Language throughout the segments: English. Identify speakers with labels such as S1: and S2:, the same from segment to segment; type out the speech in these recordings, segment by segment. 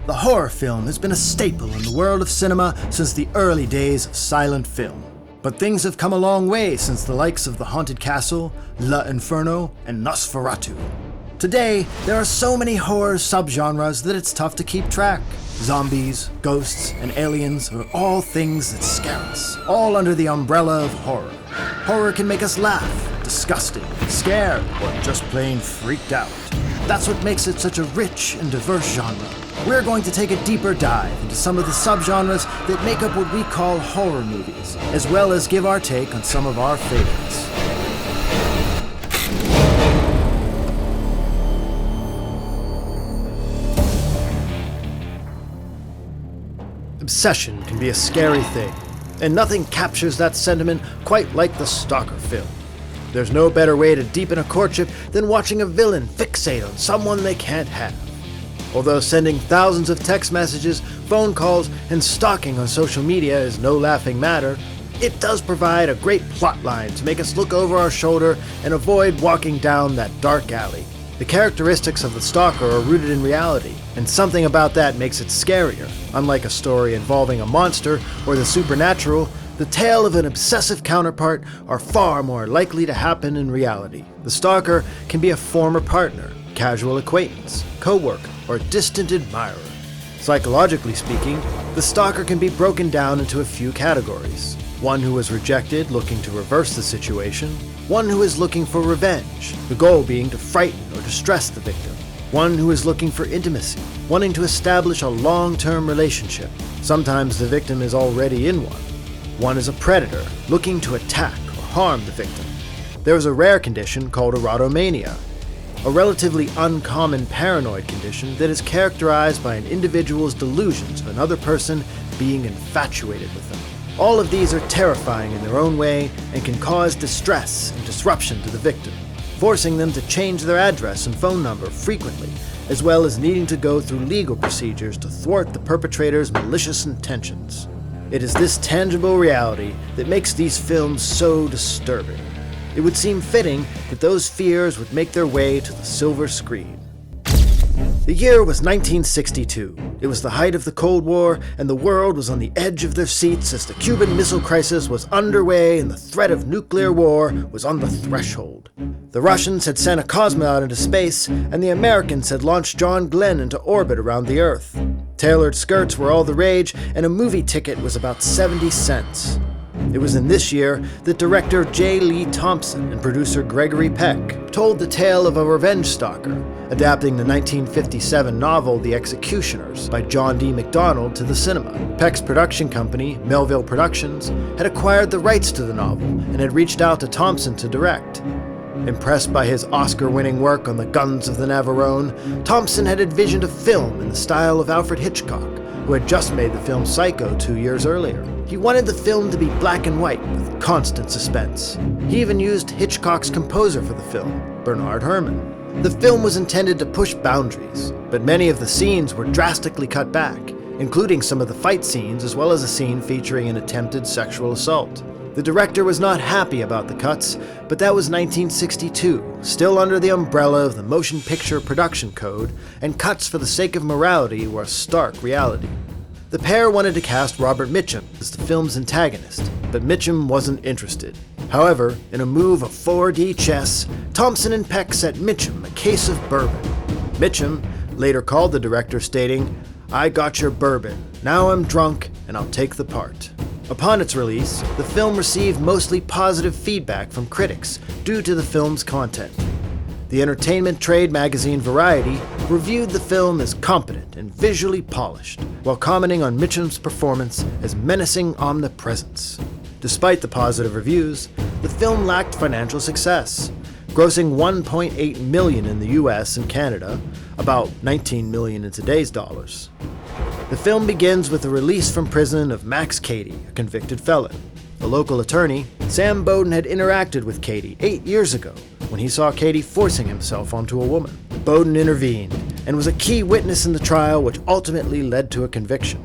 S1: The horror film has been a staple in the world of cinema since the early days of silent film. But things have come a long way since the likes of The Haunted Castle, L'Inferno, and Nosferatu. Today, there are so many horror subgenres that it's tough to keep track. Zombies, ghosts, and aliens are all things that scare us, all under the umbrella of horror. Horror can make us laugh, disgusted, scared, or just plain freaked out. That's what makes it such a rich and diverse genre. We're going to take a deeper dive into some of the subgenres that make up what we call horror movies, as well as give our take on some of our favorites. Obsession can be a scary thing, and nothing captures that sentiment quite like the Stalker film. There's no better way to deepen a courtship than watching a villain fixate on someone they can't have. Although sending thousands of text messages, phone calls, and stalking on social media is no laughing matter, it does provide a great plot line to make us look over our shoulder and avoid walking down that dark alley. The characteristics of the stalker are rooted in reality, and something about that makes it scarier. Unlike a story involving a monster or the supernatural, the tale of an obsessive counterpart are far more likely to happen in reality. The stalker can be a former partner, casual acquaintance, co-worker, or distant admirer. Psychologically speaking, the stalker can be broken down into a few categories. One who is rejected, looking to reverse the situation. One who is looking for revenge, the goal being to frighten or distress the victim. One who is looking for intimacy, wanting to establish a long-term relationship. Sometimes the victim is already in one. One is a predator, looking to attack or harm the victim. There is a rare condition called erotomania, a relatively uncommon paranoid condition that is characterized by an individual's delusions of another person being infatuated with them. All of these are terrifying in their own way and can cause distress and disruption to the victim, forcing them to change their address and phone number frequently, as well as needing to go through legal procedures to thwart the perpetrator's malicious intentions. It is this tangible reality that makes these films so disturbing. It would seem fitting that those fears would make their way to the silver screen. The year was 1962. It was the height of the Cold War, and the world was on the edge of their seats as the Cuban Missile Crisis was underway and the threat of nuclear war was on the threshold. The Russians had sent a cosmonaut into space, and the Americans had launched John Glenn into orbit around the Earth. Tailored skirts were all the rage, and a movie ticket was about 70 cents. It was in this year that director J. Lee Thompson and producer Gregory Peck told the tale of a revenge stalker, adapting the 1957 novel The Executioners by John D. MacDonald to the cinema. Peck's production company, Melville Productions, had acquired the rights to the novel and had reached out to Thompson to direct. Impressed by his Oscar-winning work on The Guns of the Navarone, Thompson had envisioned a film in the style of Alfred Hitchcock, who had just made the film Psycho 2 years earlier. He wanted the film to be black and white with constant suspense. He even used Hitchcock's composer for the film, Bernard Herrmann. The film was intended to push boundaries, but many of the scenes were drastically cut back, including some of the fight scenes as well as a scene featuring an attempted sexual assault. The director was not happy about the cuts, but that was 1962, still under the umbrella of the Motion Picture Production Code, and cuts for the sake of morality were a stark reality. The pair wanted to cast Robert Mitchum as the film's antagonist, but Mitchum wasn't interested. However, in a move of 4D chess, Thompson and Peck set Mitchum a case of bourbon. Mitchum later called the director, stating, "I got your bourbon. Now I'm drunk and I'll take the part." Upon its release, the film received mostly positive feedback from critics due to the film's content. The entertainment trade magazine Variety reviewed the film as competent and visually polished, while commenting on Mitchum's performance as menacing omnipresence. Despite the positive reviews, the film lacked financial success, grossing $1.8 million in the US and Canada, about $19 million in today's dollars. The film begins with the release from prison of Max Cady, a convicted felon. A local attorney, Sam Bowden, had interacted with Cady 8 years ago when he saw Cady forcing himself onto a woman. Bowden intervened and was a key witness in the trial, which ultimately led to a conviction.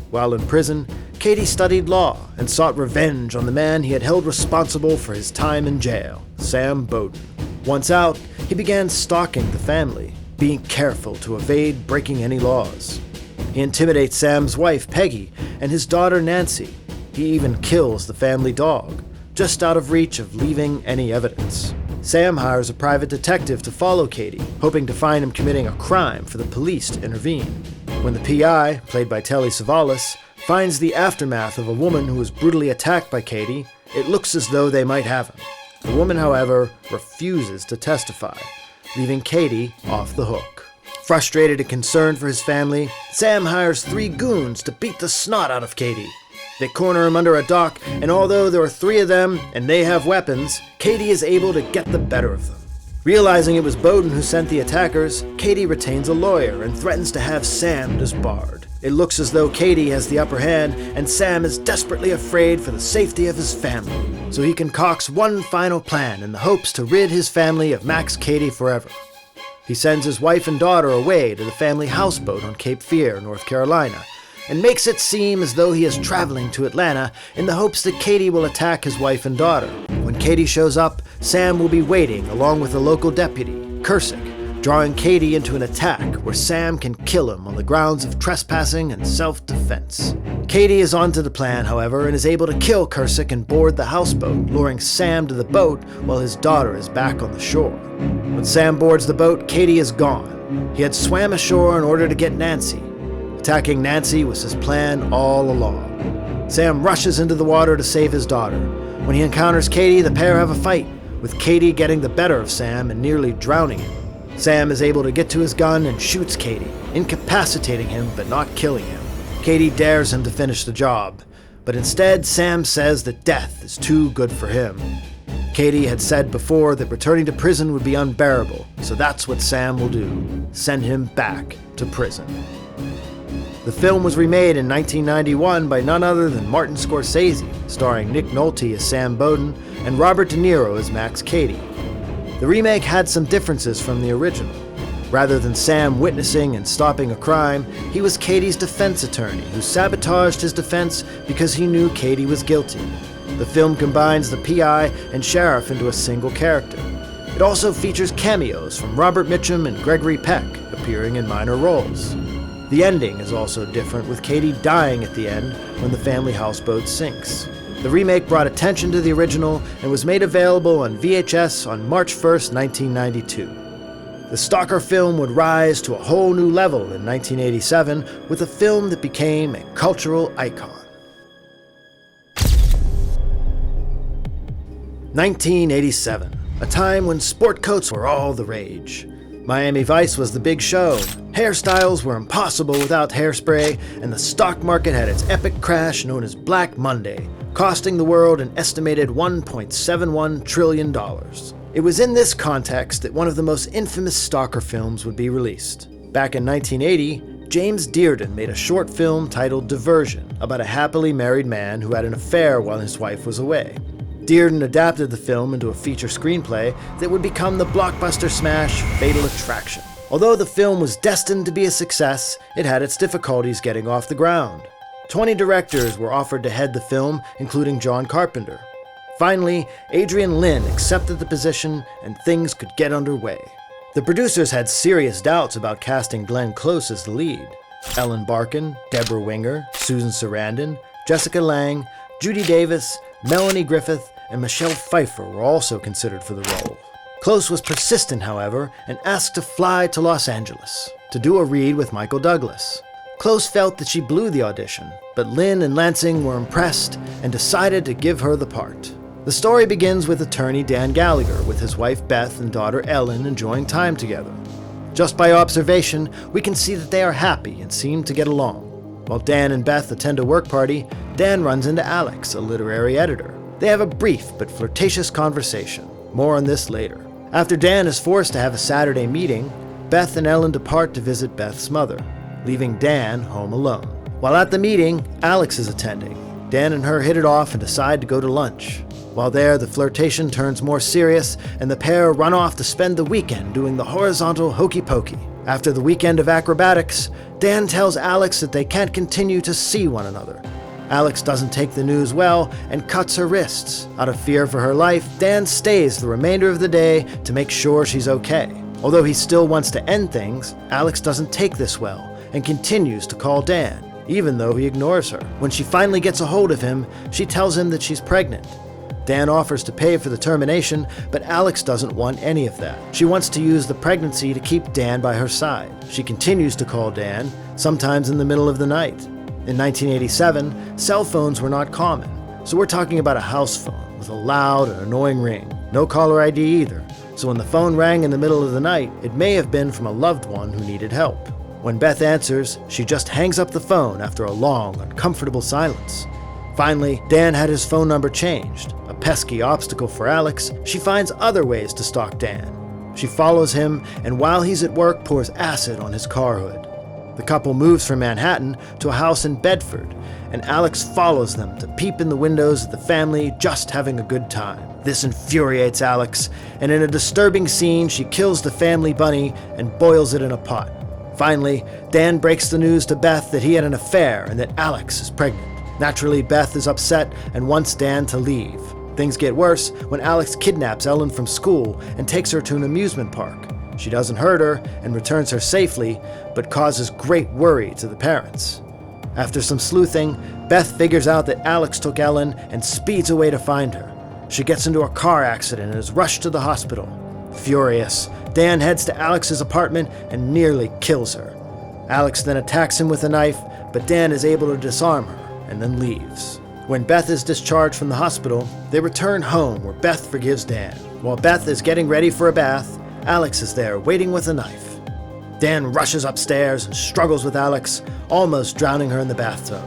S1: While in prison, Cady studied law and sought revenge on the man he had held responsible for his time in jail, Sam Bowden. Once out, he began stalking the family, being careful to evade breaking any laws. He intimidates Sam's wife, Peggy, and his daughter, Nancy. He even kills the family dog, just out of reach of leaving any evidence. Sam hires a private detective to follow Katie, hoping to find him committing a crime for the police to intervene. When the PI, played by Telly Savalas, finds the aftermath of a woman who was brutally attacked by Katie, it looks as though they might have him. The woman, however, refuses to testify, leaving Katie off the hook. Frustrated and concerned for his family, Sam hires 3 goons to beat the snot out of Katie. They corner him under a dock, and although there are 3 of them and they have weapons, Katie is able to get the better of them. Realizing it was Bowden who sent the attackers, Katie retains a lawyer and threatens to have Sam disbarred. It looks as though Katie has the upper hand, and Sam is desperately afraid for the safety of his family, so he concocts one final plan in the hopes to rid his family of Max Cady forever. He sends his wife and daughter away to the family houseboat on Cape Fear, North Carolina, and makes it seem as though he is traveling to Atlanta in the hopes that Katie will attack his wife and daughter. When Katie shows up, Sam will be waiting along with a local deputy, Kursick, drawing Katie into an attack where Sam can kill him on the grounds of trespassing and self-defense. Katie is onto the plan, however, and is able to kill Kursick and board the houseboat, luring Sam to the boat while his daughter is back on the shore. When Sam boards the boat, Katie is gone. He had swam ashore in order to get Nancy. Attacking Nancy was his plan all along. Sam rushes into the water to save his daughter. When he encounters Katie, the pair have a fight, with Katie getting the better of Sam and nearly drowning him. Sam is able to get to his gun and shoots Katie, incapacitating him but not killing him. Katie dares him to finish the job, but instead Sam says that death is too good for him. Katie had said before that returning to prison would be unbearable, so that's what Sam will do, send him back to prison. The film was remade in 1991 by none other than Martin Scorsese, starring Nick Nolte as Sam Bowden and Robert De Niro as Max Cady. The remake had some differences from the original. Rather than Sam witnessing and stopping a crime, he was Cady's defense attorney who sabotaged his defense because he knew Cady was guilty. The film combines the PI and sheriff into a single character. It also features cameos from Robert Mitchum and Gregory Peck appearing in minor roles. The ending is also different, with Cady dying at the end when the family houseboat sinks. The remake brought attention to the original and was made available on VHS on March 1st, 1992. The Stalker film would rise to a whole new level in 1987 with a film that became a cultural icon. 1987, a time when sport coats were all the rage. Miami Vice was the big show. Hairstyles were impossible without hairspray, and the stock market had its epic crash known as Black Monday, costing the world an estimated $1.71 trillion. It was in this context that one of the most infamous Stalker films would be released. Back in 1980, James Dearden made a short film titled Diversion about a happily married man who had an affair while his wife was away. Dearden adapted the film into a feature screenplay that would become the blockbuster smash Fatal Attraction. Although the film was destined to be a success, it had its difficulties getting off the ground. 20 directors were offered to head the film, including John Carpenter. Finally, Adrian Lyne accepted the position and things could get underway. The producers had serious doubts about casting Glenn Close as the lead. Ellen Barkin, Deborah Winger, Susan Sarandon, Jessica Lange, Judy Davis, Melanie Griffith, and Michelle Pfeiffer were also considered for the role. Close was persistent, however, and asked to fly to Los Angeles to do a read with Michael Douglas. Close felt that she blew the audition, but Lynn and Lansing were impressed and decided to give her the part. The story begins with attorney Dan Gallagher with his wife Beth and daughter Ellen enjoying time together. Just by observation, we can see that they are happy and seem to get along. While Dan and Beth attend a work party, Dan runs into Alex, a literary editor. They have a brief but flirtatious conversation. More on this later. After Dan is forced to have a Saturday meeting, Beth and Ellen depart to visit Beth's mother, leaving Dan home alone. While at the meeting, Alex is attending. Dan and her hit it off and decide to go to lunch. While there, the flirtation turns more serious, and the pair run off to spend the weekend doing the horizontal hokey pokey. After the weekend of acrobatics, Dan tells Alex that they can't continue to see one another. Alex doesn't take the news well and cuts her wrists. Out of fear for her life, Dan stays the remainder of the day to make sure she's okay. Although he still wants to end things, Alex doesn't take this well and continues to call Dan, even though he ignores her. When she finally gets a hold of him, she tells him that she's pregnant. Dan offers to pay for the termination, but Alex doesn't want any of that. She wants to use the pregnancy to keep Dan by her side. She continues to call Dan, sometimes in the middle of the night. In 1987, cell phones were not common, so we're talking about a house phone with a loud and annoying ring. No caller ID either, so when the phone rang in the middle of the night, it may have been from a loved one who needed help. When Beth answers, she just hangs up the phone after a long, uncomfortable silence. Finally, Dan had his phone number changed. A pesky obstacle for Alex, she finds other ways to stalk Dan. She follows him, and while he's at work, pours acid on his car hood. The couple moves from Manhattan to a house in Bedford, and Alex follows them to peep in the windows of the family just having a good time. This infuriates Alex, and in a disturbing scene, she kills the family bunny and boils it in a pot. Finally, Dan breaks the news to Beth that he had an affair and that Alex is pregnant. Naturally, Beth is upset and wants Dan to leave. Things get worse when Alex kidnaps Ellen from school and takes her to an amusement park. She doesn't hurt her and returns her safely, but causes great worry to the parents. After some sleuthing, Beth figures out that Alex took Ellen and speeds away to find her. She gets into a car accident and is rushed to the hospital. Furious, Dan heads to Alex's apartment and nearly kills her. Alex then attacks him with a knife, but Dan is able to disarm her and then leaves. When Beth is discharged from the hospital, they return home where Beth forgives Dan. While Beth is getting ready for a bath, Alex is there waiting with a knife. Dan rushes upstairs and struggles with Alex, almost drowning her in the bathtub.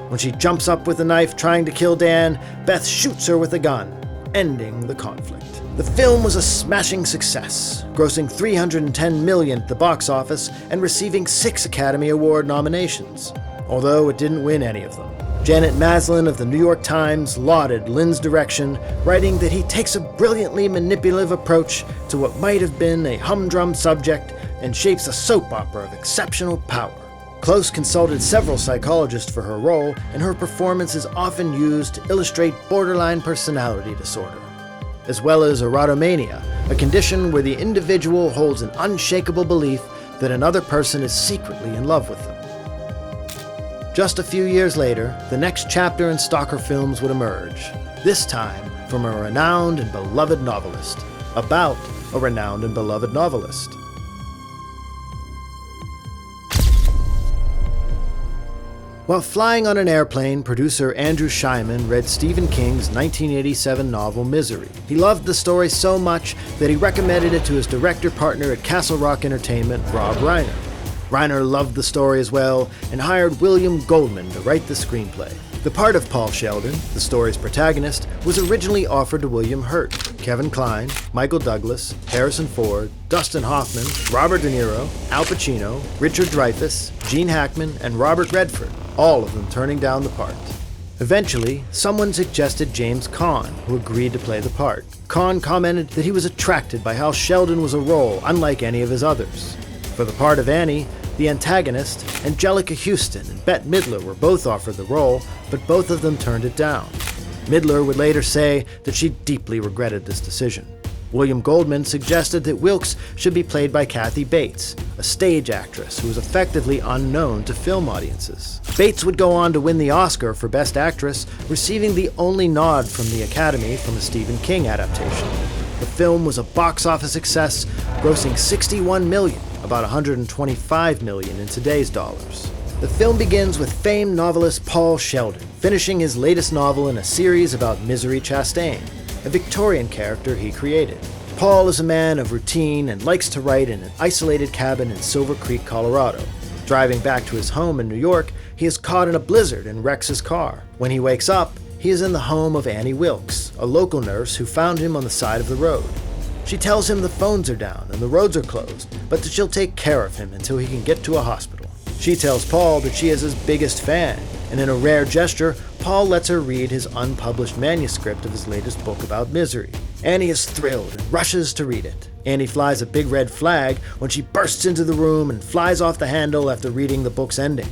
S1: When she jumps up with a knife trying to kill Dan, Beth shoots her with a gun, ending the conflict. The film was a smashing success, grossing $310 million at the box office and receiving 6 Academy Award nominations, although it didn't win any of them. Janet Maslin of the New York Times lauded Lynn's direction, writing that he takes a brilliantly manipulative approach to what might have been a humdrum subject and shapes a soap opera of exceptional power. Close consulted several psychologists for her role, and her performance is often used to illustrate borderline personality disorder, as well as erotomania, a condition where the individual holds an unshakable belief that another person is secretly in love with them. Just a few years later, the next chapter in Stalker Films would emerge, this time from a renowned and beloved novelist, about a renowned and beloved novelist. While flying on an airplane, producer Andrew Scheinman read Stephen King's 1987 novel Misery. He loved the story so much that he recommended it to his director partner at Castle Rock Entertainment, Rob Reiner. Reiner loved the story as well and hired William Goldman to write the screenplay. The part of Paul Sheldon, the story's protagonist, was originally offered to William Hurt, Kevin Kline, Michael Douglas, Harrison Ford, Dustin Hoffman, Robert De Niro, Al Pacino, Richard Dreyfuss, Gene Hackman, and Robert Redford, all of them turning down the part. Eventually, someone suggested James Caan, who agreed to play the part. Caan commented that he was attracted by how Sheldon was a role unlike any of his others. For the part of Annie, the antagonist, Angelica Houston and Bette Midler were both offered the role, but both of them turned it down. Midler would later say that she deeply regretted this decision. William Goldman suggested that Wilkes should be played by Kathy Bates, a stage actress who was effectively unknown to film audiences. Bates would go on to win the Oscar for Best Actress, receiving the only nod from the Academy from a Stephen King adaptation. The film was a box office success, grossing $61 million, about $125 million in today's dollars. The film begins with famed novelist Paul Sheldon finishing his latest novel in a series about Misery Chastain, a Victorian character he created. Paul is a man of routine and likes to write in an isolated cabin in Silver Creek, Colorado. Driving back to his home in New York, he is caught in a blizzard and wrecks his car. When he wakes up, he is in the home of Annie Wilkes, a local nurse who found him on the side of the road. She tells him the phones are down and the roads are closed, but that she'll take care of him until he can get to a hospital. She tells Paul that she is his biggest fan, and in a rare gesture, Paul lets her read his unpublished manuscript of his latest book about misery. Annie is thrilled and rushes to read it. Annie flies a big red flag when she bursts into the room and flies off the handle after reading the book's ending.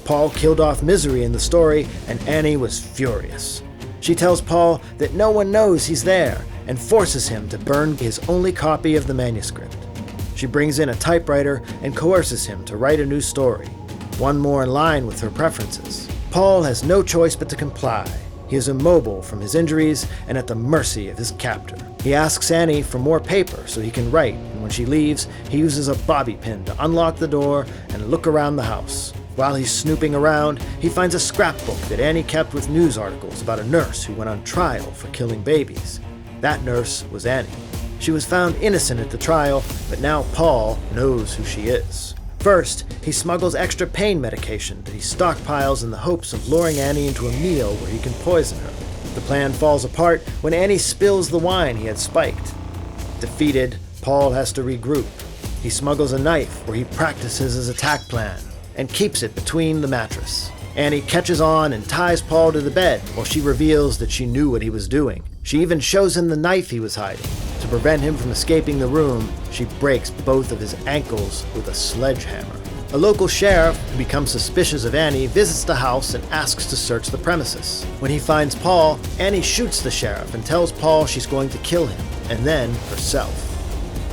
S1: Paul killed off misery in the story, and Annie was furious. She tells Paul that no one knows he's there and forces him to burn his only copy of the manuscript. She brings in a typewriter and coerces him to write a new story, one more in line with her preferences. Paul has no choice but to comply. He is immobile from his injuries and at the mercy of his captor. He asks Annie for more paper so he can write, and when she leaves, he uses a bobby pin to unlock the door and look around the house. While he's snooping around, he finds a scrapbook that Annie kept with news articles about a nurse who went on trial for killing babies. That nurse was Annie. She was found innocent at the trial, but now Paul knows who she is. First, he smuggles extra pain medication that he stockpiles in the hopes of luring Annie into a meal where he can poison her. The plan falls apart when Annie spills the wine he had spiked. Defeated, Paul has to regroup. He smuggles a knife where he practices his attack plan and keeps it between the mattress. Annie catches on and ties Paul to the bed while she reveals that she knew what he was doing. She even shows him the knife he was hiding. To prevent him from escaping the room, she breaks both of his ankles with a sledgehammer. A local sheriff, who becomes suspicious of Annie, visits the house and asks to search the premises. When he finds Paul, Annie shoots the sheriff and tells Paul she's going to kill him, and then herself.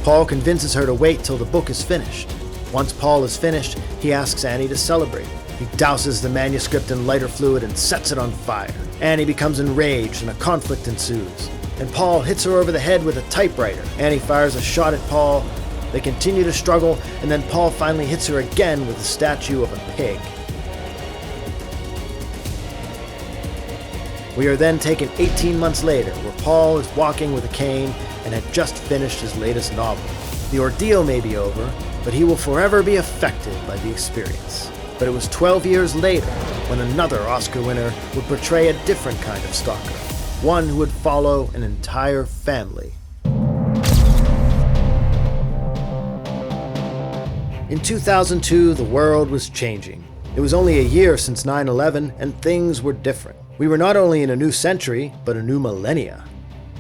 S1: Paul convinces her to wait till the book is finished. Once Paul is finished, he asks Annie to celebrate. He douses the manuscript in lighter fluid and sets it on fire. Annie becomes enraged and a conflict ensues, and Paul hits her over the head with a typewriter. Annie fires a shot at Paul. They continue to struggle, and then Paul finally hits her again with the statue of a pig. We are then taken 18 months later, where Paul is walking with a cane and had just finished his latest novel. The ordeal may be over, but he will forever be affected by the experience. But it was 12 years later when another Oscar winner would portray a different kind of stalker, one who would follow an entire family. In 2002, the world was changing. It was only a year since 9/11, and things were different. We were not only in a new century, but a new millennia.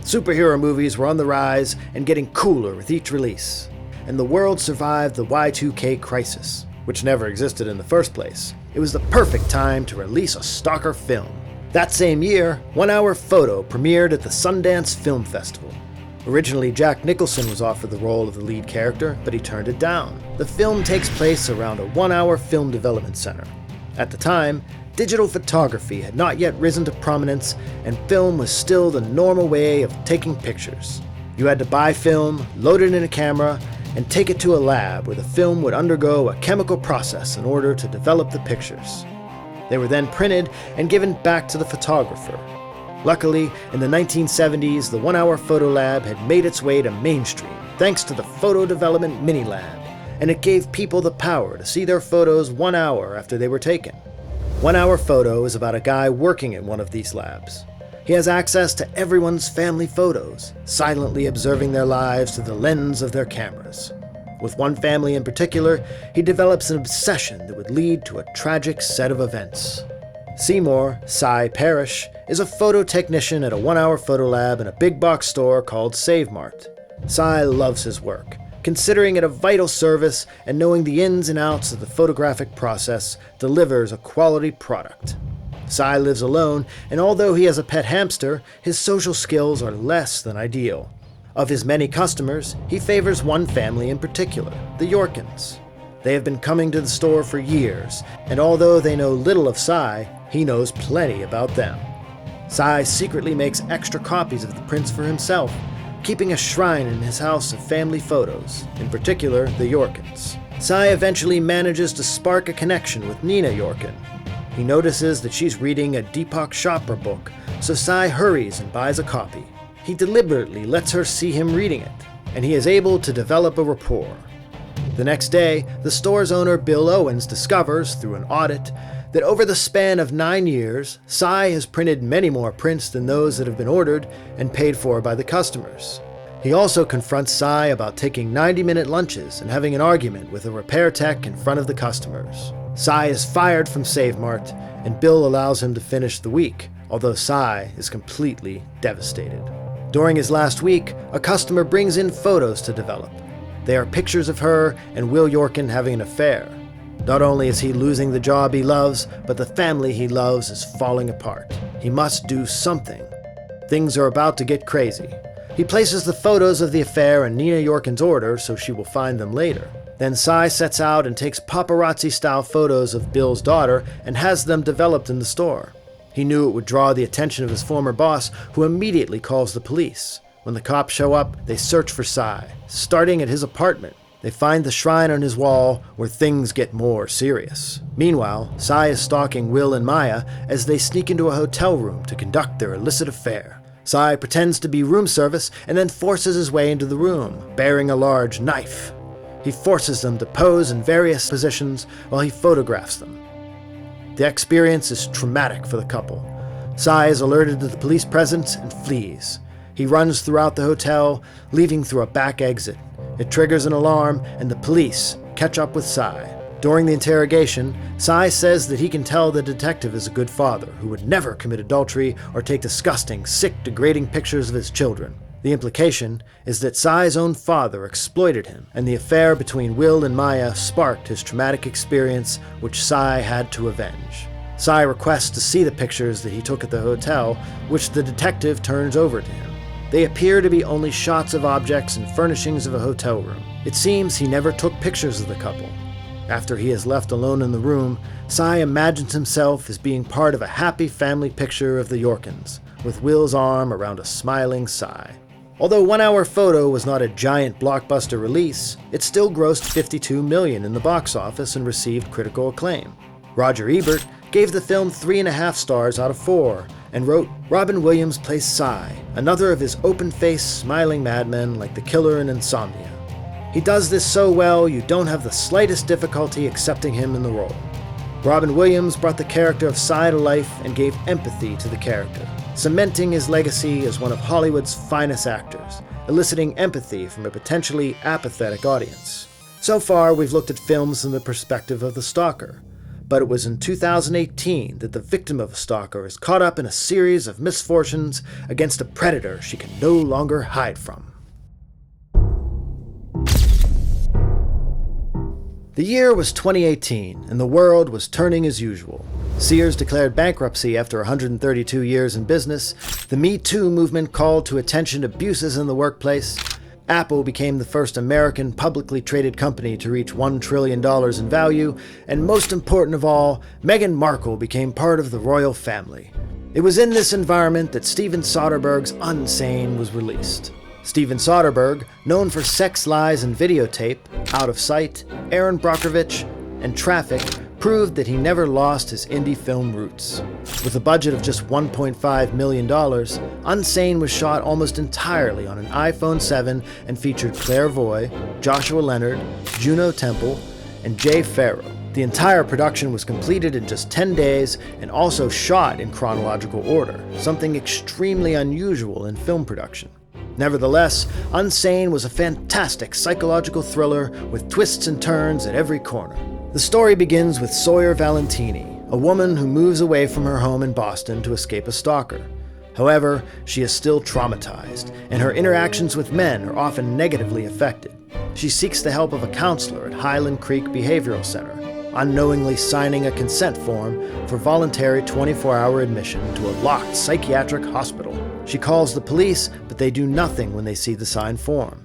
S1: Superhero movies were on the rise and getting cooler with each release. And the world survived the Y2K crisis, which never existed in the first place. It was the perfect time to release a stalker film. That same year, 1 Hour Photo premiered at the Sundance Film Festival. Originally, Jack Nicholson was offered the role of the lead character, but he turned it down. The film takes place around a 1-hour film development center. At the time, digital photography had not yet risen to prominence, and film was still the normal way of taking pictures. You had to buy film, load it in a camera, and take it to a lab where the film would undergo a chemical process in order to develop the pictures. They were then printed and given back to the photographer. Luckily, in the 1970s, the 1 Hour Photo Lab had made its way to mainstream thanks to the Photo Development Mini Lab, and it gave people the power to see their photos 1 hour after they were taken. 1 Hour Photo is about a guy working at one of these labs. He has access to everyone's family photos, silently observing their lives through the lens of their cameras. With one family in particular, he develops an obsession that would lead to a tragic set of events. Seymour, Cy Parrish, is a photo technician at a 1 Hour Photo Lab in a big box store called Save Mart. Cy loves his work, considering it a vital service and knowing the ins and outs of the photographic process delivers a quality product. Cy lives alone, and although he has a pet hamster, his social skills are less than ideal. Of his many customers, he favors one family in particular, the Yorkins. They have been coming to the store for years, and although they know little of Cy, he knows plenty about them. Cy secretly makes extra copies of the prints for himself, keeping a shrine in his house of family photos, in particular the Yorkins. Cy eventually manages to spark a connection with Nina Yorkin. He notices that she's reading a Deepak Chopra book, so Cy hurries and buys a copy. He deliberately lets her see him reading it, and he is able to develop a rapport. The next day, the store's owner Bill Owens discovers, through an audit, that over the span of 9 years, Cy has printed many more prints than those that have been ordered and paid for by the customers. He also confronts Cy about taking 90-minute lunches and having an argument with a repair tech in front of the customers. Cy is fired from Save Mart, and Bill allows him to finish the week, although Cy is completely devastated. During his last week, a customer brings in photos to develop. They are pictures of her and Will Yorkin having an affair. Not only is he losing the job he loves, but the family he loves is falling apart. He must do something. Things are about to get crazy. He places the photos of the affair in Nina Yorkin's order so she will find them later. Then Cy sets out and takes paparazzi-style photos of Bill's daughter and has them developed in the store. He knew it would draw the attention of his former boss, who immediately calls the police. When the cops show up, they search for Cy, starting at his apartment. They find the shrine on his wall, where things get more serious. Meanwhile, Cy is stalking Will and Maya as they sneak into a hotel room to conduct their illicit affair. Cy pretends to be room service and then forces his way into the room, bearing a large knife. He forces them to pose in various positions while he photographs them. The experience is traumatic for the couple. Cy is alerted to the police presence and flees. He runs throughout the hotel, leaving through a back exit. It triggers an alarm, and the police catch up with Cy. During the interrogation, Cy says that he can tell the detective is a good father who would never commit adultery or take disgusting, sick, degrading pictures of his children. The implication is that Cy's own father exploited him, and the affair between Will and Maya sparked his traumatic experience, which Cy had to avenge. Cy requests to see the pictures that he took at the hotel, which the detective turns over to him. They appear to be only shots of objects and furnishings of a hotel room. It seems he never took pictures of the couple. After he is left alone in the room, Cy imagines himself as being part of a happy family picture of the Yorkins, with Will's arm around a smiling Cy. Although 1 Hour Photo was not a giant blockbuster release, it still grossed $52 million in the box office and received critical acclaim. Roger Ebert gave the film 3.5 stars out of 4, and wrote, "Robin Williams plays Cy, another of his open-faced, smiling madmen like the killer in Insomnia. He does this so well you don't have the slightest difficulty accepting him in the role." Robin Williams brought the character of Cy to life and gave empathy to the character, cementing his legacy as one of Hollywood's finest actors, eliciting empathy from a potentially apathetic audience. So far, we've looked at films from the perspective of the stalker, but it was in 2018 that the victim of a stalker is caught up in a series of misfortunes against a predator she can no longer hide from. The year was 2018, and the world was turning as usual. Sears declared bankruptcy after 132 years in business, the Me Too movement called to attention abuses in the workplace, Apple became the first American publicly traded company to reach $1 trillion in value, and most important of all, Meghan Markle became part of the royal family. It was in this environment that Steven Soderbergh's Unsane was released. Steven Soderbergh, known for Sex, Lies, and Videotape, Out of Sight, Aaron Brockovich, and Traffic, proved that he never lost his indie film roots. With a budget of just $1.5 million, Unsane was shot almost entirely on an iPhone 7 and featured Claire Voy, Joshua Leonard, Juno Temple, and Jay Farrow. The entire production was completed in just 10 days and also shot in chronological order, something extremely unusual in film production. Nevertheless, Unsane was a fantastic psychological thriller with twists and turns at every corner. The story begins with Sawyer Valentini, a woman who moves away from her home in Boston to escape a stalker. However, she is still traumatized, and her interactions with men are often negatively affected. She seeks the help of a counselor at Highland Creek Behavioral Center, unknowingly signing a consent form for voluntary 24-hour admission to a locked psychiatric hospital. She calls the police, but they do nothing when they see the signed form.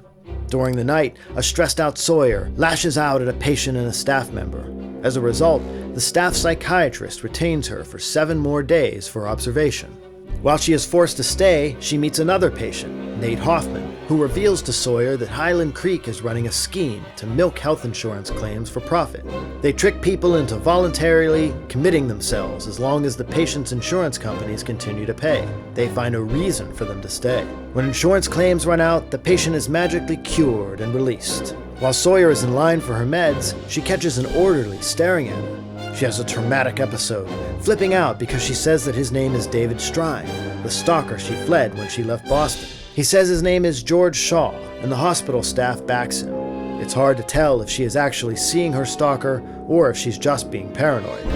S1: During the night, a stressed-out Sawyer lashes out at a patient and a staff member. As a result, the staff psychiatrist retains her for 7 more days for observation. While she is forced to stay, she meets another patient, Nate Hoffman, who reveals to Sawyer that Highland Creek is running a scheme to milk health insurance claims for profit. They trick people into voluntarily committing themselves as long as the patient's insurance companies continue to pay. They find a reason for them to stay. When insurance claims run out, the patient is magically cured and released. While Sawyer is in line for her meds, she catches an orderly staring at her. She has a traumatic episode, flipping out because she says that his name is David Strine, the stalker she fled when she left Boston. He says his name is George Shaw, and the hospital staff backs him. It's hard to tell if she is actually seeing her stalker or if she's just being paranoid.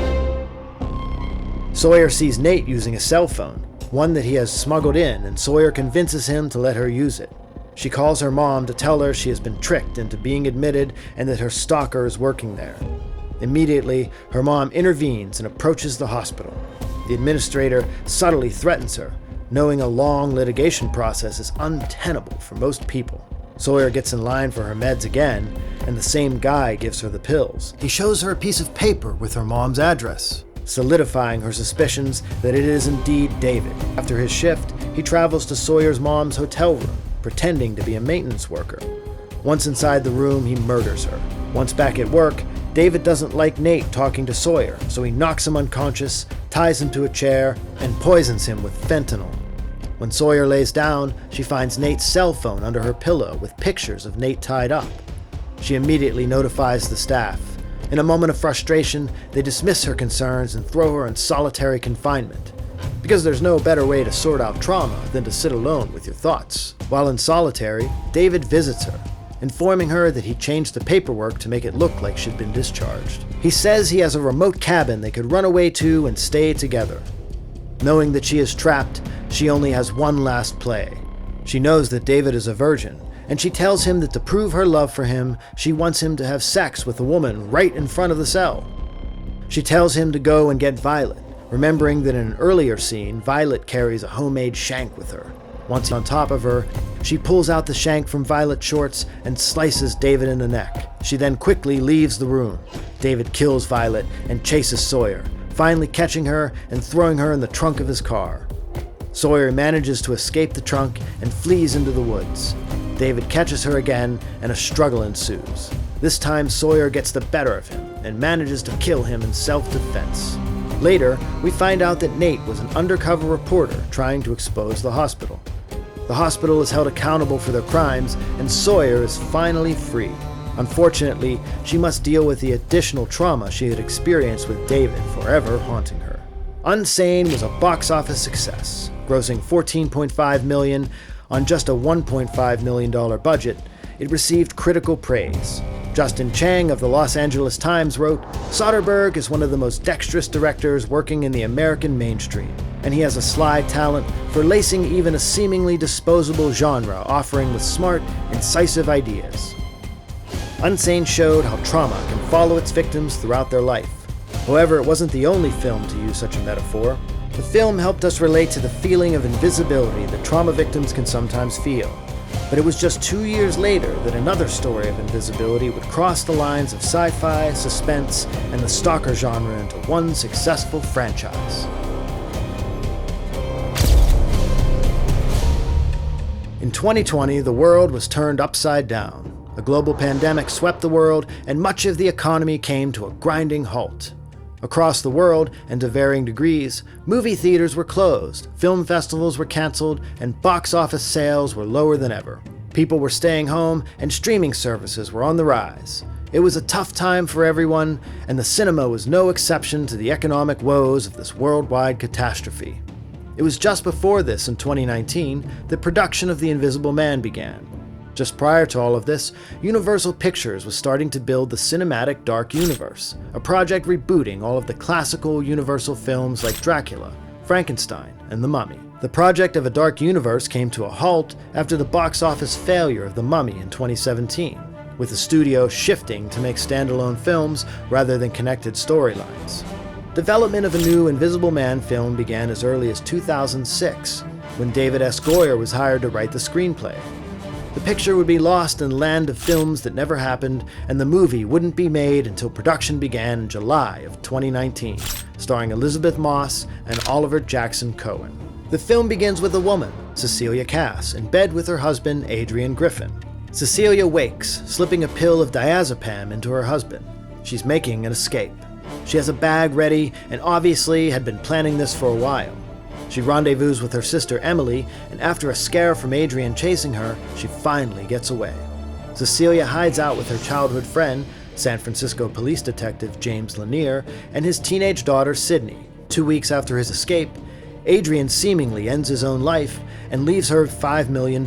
S1: Sawyer sees Nate using a cell phone, one that he has smuggled in, and Sawyer convinces him to let her use it. She calls her mom to tell her she has been tricked into being admitted and that her stalker is working there. Immediately, her mom intervenes and approaches the hospital. The administrator subtly threatens her, knowing a long litigation process is untenable for most people. Sawyer gets in line for her meds again, and the same guy gives her the pills. He shows her a piece of paper with her mom's address, solidifying her suspicions that it is indeed David. After his shift, he travels to Sawyer's mom's hotel room, pretending to be a maintenance worker. Once inside the room, he murders her. Once back at work, David doesn't like Nate talking to Sawyer, so he knocks him unconscious, ties him to a chair, and poisons him with fentanyl. When Sawyer lays down, she finds Nate's cell phone under her pillow with pictures of Nate tied up. She immediately notifies the staff. In a moment of frustration, they dismiss her concerns and throw her in solitary confinement. Because there's no better way to sort out trauma than to sit alone with your thoughts. While in solitary, David visits her, informing her that he changed the paperwork to make it look like she'd been discharged. He says he has a remote cabin they could run away to and stay together. Knowing that she is trapped, she only has one last play. She knows that David is a virgin, and she tells him that to prove her love for him, she wants him to have sex with a woman right in front of the cell. She tells him to go and get Violet, remembering that in an earlier scene, Violet carries a homemade shank with her. Once on top of her, she pulls out the shank from Violet's shorts and slices David in the neck. She then quickly leaves the room. David kills Violet and chases Sawyer, finally catching her and throwing her in the trunk of his car. Sawyer manages to escape the trunk and flees into the woods. David catches her again and a struggle ensues. This time Sawyer gets the better of him and manages to kill him in self-defense. Later, we find out that Nate was an undercover reporter trying to expose the hospital. The hospital is held accountable for their crimes, and Sawyer is finally free. Unfortunately, she must deal with the additional trauma she had experienced with David forever haunting her. Unsane was a box office success, grossing $14.5 million on just a $1.5 million budget. It received critical praise. Justin Chang of the Los Angeles Times wrote, "Soderbergh is one of the most dexterous directors working in the American mainstream, and he has a sly talent for lacing even a seemingly disposable genre offering with smart, incisive ideas." Unsane showed how trauma can follow its victims throughout their life. However, it wasn't the only film to use such a metaphor. The film helped us relate to the feeling of invisibility that trauma victims can sometimes feel. But it was just 2 years later that another story of invisibility would cross the lines of sci-fi, suspense, and the stalker genre into one successful franchise. In 2020, the world was turned upside down. A global pandemic swept the world, and much of the economy came to a grinding halt. Across the world, and to varying degrees, movie theaters were closed, film festivals were canceled, and box office sales were lower than ever. People were staying home, and streaming services were on the rise. It was a tough time for everyone, and the cinema was no exception to the economic woes of this worldwide catastrophe. It was just before this, in 2019, that production of The Invisible Man began. Just prior to all of this, Universal Pictures was starting to build the cinematic Dark Universe, a project rebooting all of the classical Universal films like Dracula, Frankenstein, and The Mummy. The project of a Dark Universe came to a halt after the box office failure of The Mummy in 2017, with the studio shifting to make standalone films rather than connected storylines. Development of a new Invisible Man film began as early as 2006, when David S. Goyer was hired to write the screenplay. The picture would be lost in a land of films that never happened, and the movie wouldn't be made until production began in July of 2019, starring Elizabeth Moss and Oliver Jackson Cohen. The film begins with a woman, Cecilia Cass, in bed with her husband, Adrian Griffin. Cecilia wakes, slipping a pill of diazepam into her husband. She's making an escape. She has a bag ready and obviously had been planning this for a while. She rendezvous with her sister Emily, and after a scare from Adrian chasing her, she finally gets away. Cecilia hides out with her childhood friend, San Francisco police detective James Lanier, and his teenage daughter Sydney. 2 weeks after his escape, Adrian seemingly ends his own life and leaves her $5 million.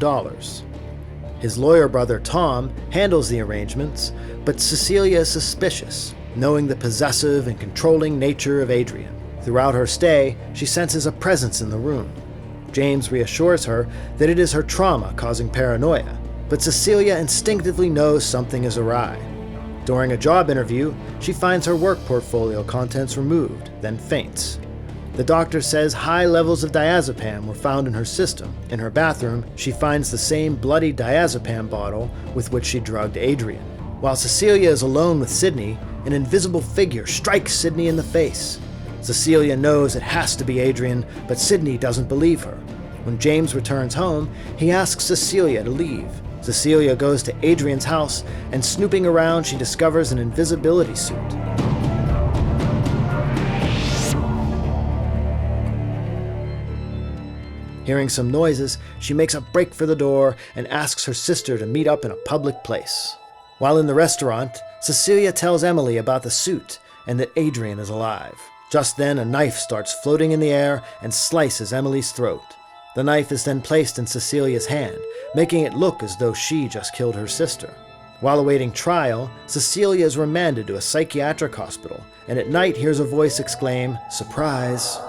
S1: His lawyer brother Tom handles the arrangements, but Cecilia is suspicious, knowing the possessive and controlling nature of Adrian. Throughout her stay, she senses a presence in the room. James reassures her that it is her trauma causing paranoia, but Cecilia instinctively knows something is awry. During a job interview, she finds her work portfolio contents removed, then faints. The doctor says high levels of diazepam were found in her system. In her bathroom, she finds the same bloody diazepam bottle with which she drugged Adrian. While Cecilia is alone with Sydney, an invisible figure strikes Sydney in the face. Cecilia knows it has to be Adrian, but Sydney doesn't believe her. When James returns home, he asks Cecilia to leave. Cecilia goes to Adrian's house, and snooping around, she discovers an invisibility suit. Hearing some noises, she makes a break for the door and asks her sister to meet up in a public place. While in the restaurant, Cecilia tells Emily about the suit and that Adrian is alive. Just then, a knife starts floating in the air and slices Emily's throat. The knife is then placed in Cecilia's hand, making it look as though she just killed her sister. While awaiting trial, Cecilia is remanded to a psychiatric hospital, and at night hears a voice exclaim, "Surprise!"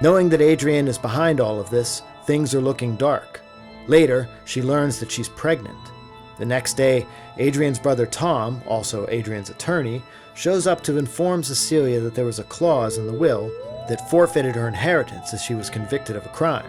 S1: Knowing that Adrian is behind all of this, things are looking dark. Later, she learns that she's pregnant. The next day, Adrian's brother Tom, also Adrian's attorney, shows up to inform Cecilia that there was a clause in the will that forfeited her inheritance as she was convicted of a crime.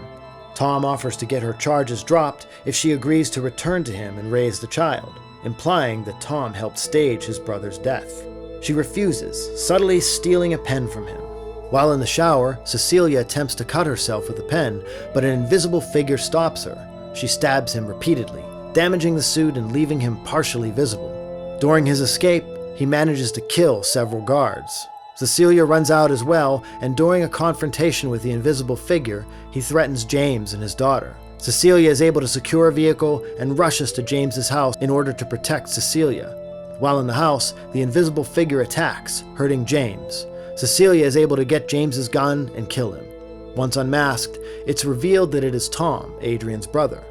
S1: Tom offers to get her charges dropped if she agrees to return to him and raise the child, implying that Tom helped stage his brother's death. She refuses, subtly stealing a pen from him. While in the shower, Cecilia attempts to cut herself with a pen, but an invisible figure stops her. She stabs him repeatedly, damaging the suit and leaving him partially visible. During his escape, he manages to kill several guards. Cecilia runs out as well, and during a confrontation with the invisible figure, he threatens James and his daughter. Cecilia is able to secure a vehicle and rushes to James's house in order to protect Cecilia. While in the house, the invisible figure attacks, hurting James. Cecilia is able to get James's gun and kill him. Once unmasked, it's revealed that it is Tom, Adrian's brother.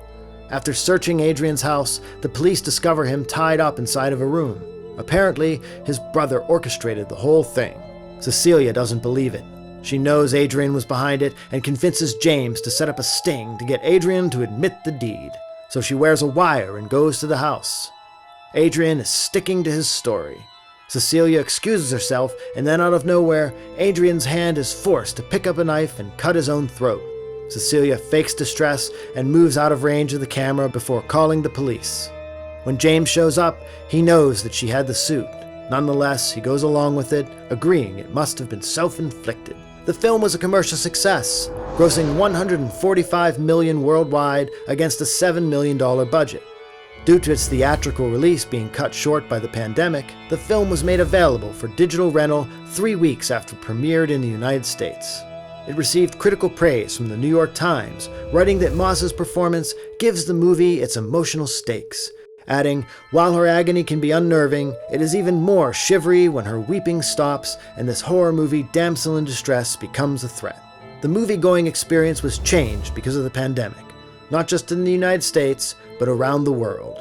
S1: After searching Adrian's house, the police discover him tied up inside of a room. Apparently, his brother orchestrated the whole thing. Cecilia doesn't believe it. She knows Adrian was behind it and convinces James to set up a sting to get Adrian to admit the deed. So she wears a wire and goes to the house. Adrian is sticking to his story. Cecilia excuses herself, and then out of nowhere, Adrian's hand is forced to pick up a knife and cut his own throat. Cecilia fakes distress and moves out of range of the camera before calling the police. When James shows up, he knows that she had the suit. Nonetheless, he goes along with it, agreeing it must have been self-inflicted. The film was a commercial success, grossing $145 million worldwide against a $7 million budget. Due to its theatrical release being cut short by the pandemic, the film was made available for digital rental 3 weeks after it premiered in the United States. It received critical praise from the New York Times, writing that Moss's performance gives the movie its emotional stakes, adding, "While her agony can be unnerving, it is even more shivery when her weeping stops and this horror movie damsel in distress becomes a threat." The movie-going experience was changed because of the pandemic, not just in the United States, but around the world.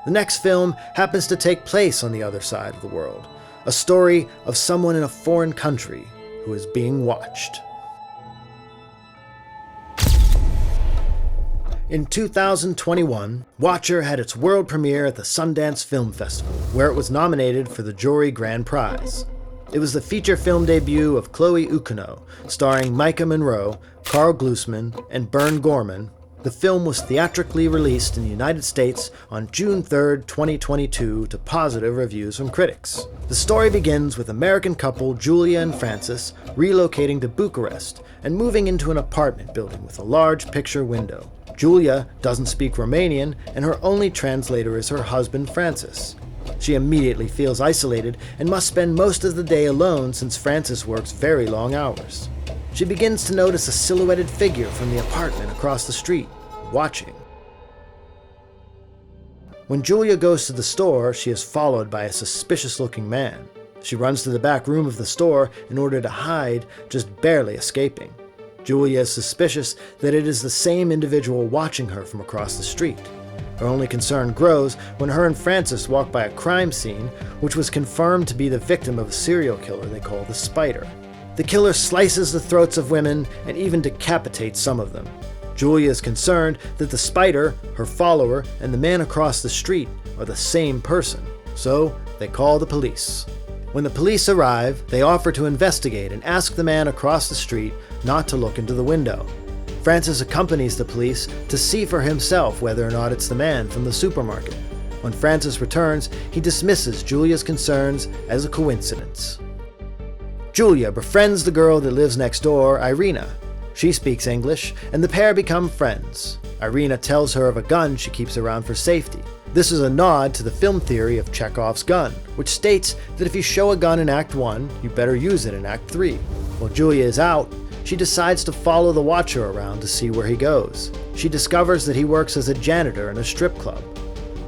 S1: The next film happens to take place on the other side of the world, a story of someone in a foreign country who is being watched. In 2021, Watcher had its world premiere at the Sundance Film Festival, where it was nominated for the Jury Grand Prize. It was the feature film debut of Chloe Okuno, starring Micah Monroe, Carl Glusman, and Bern Gorman. The film was theatrically released in the United States on June 3, 2022, to positive reviews from critics. The story begins with American couple Julia and Francis relocating to Bucharest and moving into an apartment building with a large picture window. Julia doesn't speak Romanian, and her only translator is her husband Francis. She immediately feels isolated and must spend most of the day alone since Francis works very long hours. She begins to notice a silhouetted figure from the apartment across the street, watching. When Julia goes to the store, she is followed by a suspicious-looking man. She runs to the back room of the store in order to hide, just barely escaping. Julia is suspicious that it is the same individual watching her from across the street. Her only concern grows when her and Francis walk by a crime scene, which was confirmed to be the victim of a serial killer they call the Spider. The killer slices the throats of women and even decapitates some of them. Julia is concerned that the Spider, her follower, and the man across the street are the same person, so they call the police. When the police arrive, they offer to investigate and ask the man across the street not to look into the window. Francis accompanies the police to see for himself whether or not it's the man from the supermarket. When Francis returns, he dismisses Julia's concerns as a coincidence. Julia befriends the girl that lives next door, Irina. She speaks English, and the pair become friends. Irina tells her of a gun she keeps around for safety. This is a nod to the film theory of Chekhov's gun, which states that if you show a gun in Act 1, you better use it in Act 3. While Julia is out, she decides to follow the Watcher around to see where he goes. She discovers that he works as a janitor in a strip club.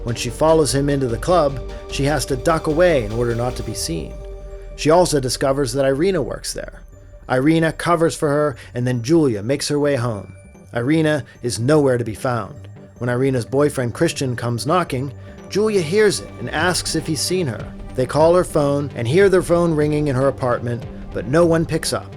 S1: When she follows him into the club, she has to duck away in order not to be seen. She also discovers that Irina works there. Irina covers for her, and then Julia makes her way home. Irina is nowhere to be found. When Irina's boyfriend Christian comes knocking, Julia hears it and asks if he's seen her. They call her phone and hear their phone ringing in her apartment, but no one picks up.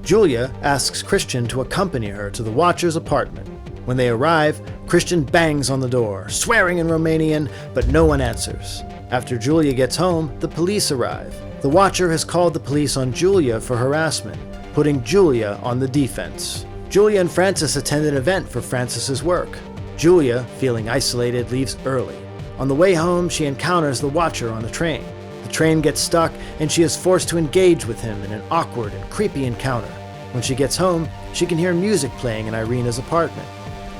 S1: Julia asks Christian to accompany her to the Watcher's apartment. When they arrive, Christian bangs on the door, swearing in Romanian, but no one answers. After Julia gets home, the police arrive. The Watcher has called the police on Julia for harassment, putting Julia on the defense. Julia and Francis attend an event for Francis's work. Julia, feeling isolated, leaves early. On the way home, she encounters the Watcher on the train. The train gets stuck, and she is forced to engage with him in an awkward and creepy encounter. When she gets home, she can hear music playing in Irina's apartment.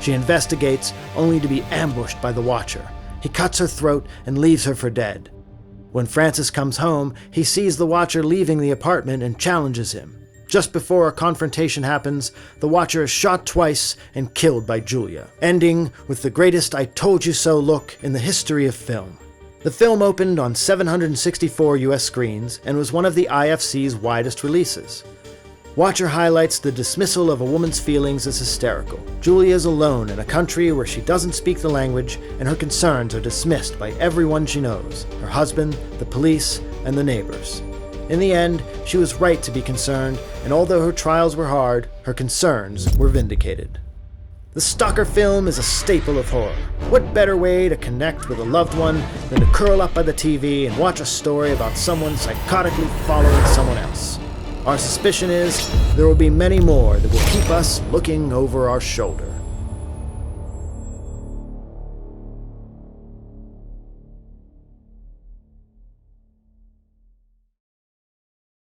S1: She investigates, only to be ambushed by the Watcher. He cuts her throat and leaves her for dead. When Francis comes home, he sees the Watcher leaving the apartment and challenges him. Just before a confrontation happens, the Watcher is shot twice and killed by Julia, ending with the greatest "I told you so" look in the history of film. The film opened on 764 US screens and was one of the IFC's widest releases. Watcher highlights the dismissal of a woman's feelings as hysterical. Julia is alone in a country where she doesn't speak the language, and her concerns are dismissed by everyone she knows: her husband, the police, and the neighbors. In the end, she was right to be concerned, and although her trials were hard, her concerns were vindicated. The Stalker film is a staple of horror. What better way to connect with a loved one than to curl up by the TV and watch a story about someone psychotically following someone else? Our suspicion is there will be many more that will keep us looking over our shoulder.